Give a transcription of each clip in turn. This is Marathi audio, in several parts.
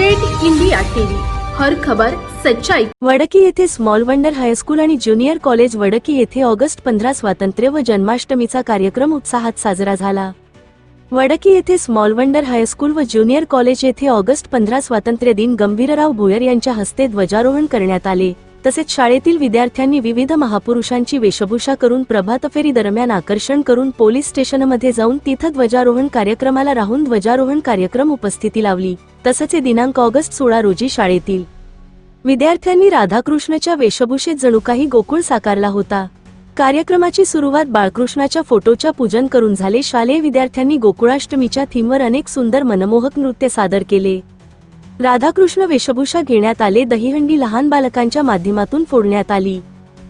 रेड इंडिया टीव्ही, हर खबर सच्चाई। वडकी येथे स्मॉल वंडर हायस्कूल आणि ज्युनियर कॉलेज वडकी येथे ऑगस्ट 15 स्वातंत्र्य व जन्माष्टमीचा कार्यक्रम उत्साहात साजरा झाला। वडकी येथे स्मॉल वंडर हायस्कूल व ज्युनियर कॉलेज येथे ऑगस्ट 15 स्वातंत्र्य दिन गंभीरराव भोयर यांच्या हस्ते ध्वजारोहण करण्यात आले। तसेच शाळेतील विद्यार्थ्यांनी विविध महापुरुषांची वेशभूषा करून प्रभातफेरी दरम्यान आकर्षण करून पोलीस स्टेशनमध्ये जाऊन तिथे ध्वजारोहण कार्यक्रमाला राहून ध्वजारोहण कार्यक्रम उपस्थिती लावली। तसेच दिनांक ऑगस्ट 16 रोजी शाळेतील विद्यार्थ्यांनी राधाकृष्णच्या वेशभूषेत जणू काही गोकुळ साकारला होता। कार्यक्रमाची सुरुवात बाळकृष्णाच्या फोटोच्या पूजन करून झाले। शालेय विद्यार्थ्यांनी गोकुळाष्टमीच्या थीमवर अनेक सुंदर मनमोहक नृत्य सादर केले। राधाकृष्ण वेशभूषा घेण्यात आले। दहीहंडी लहान बालकांच्या माध्यमातून फोडण्यात आली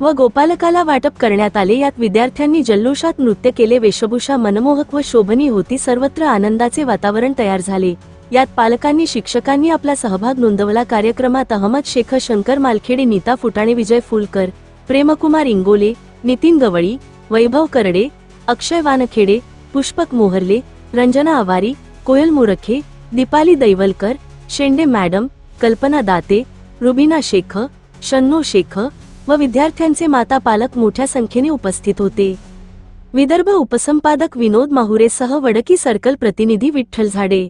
व गोपालकाला वाटप करण्यात आले। यात विद्यार्थ्यांनी जल्लोषात नृत्य केले। वेशभूषा मनमोहक व शोभनीय होती। सर्वत्र आनंदाचे वातावरण तयार झाले। यात पालकांनी शिक्षकांनी आपला सहभाग नोंदवला। कार्यक्रमात अहमद शेख, शंकर मालखेडे, नीता फुटाणे, विजय फुलकर, प्रेमकुमार इंगोले, नितीन गवळी, वैभव करडे, अक्षय वानखेडे, पुष्पक मोहर्ले, रंजना आवारी, कोयल मुरखे, दीपाली दैवलकर, शेंडे मॅडम, कल्पना दाते, रुबीना शेख, शन्नो शेख व विद्यार्थ्यांचे माता पालक मोठ्या संख्येने उपस्थित होते। विदर्भ उपसंपादक विनोद माहुरेसह वडकी सर्कल प्रतिनिधी विठ्ठल झाडे।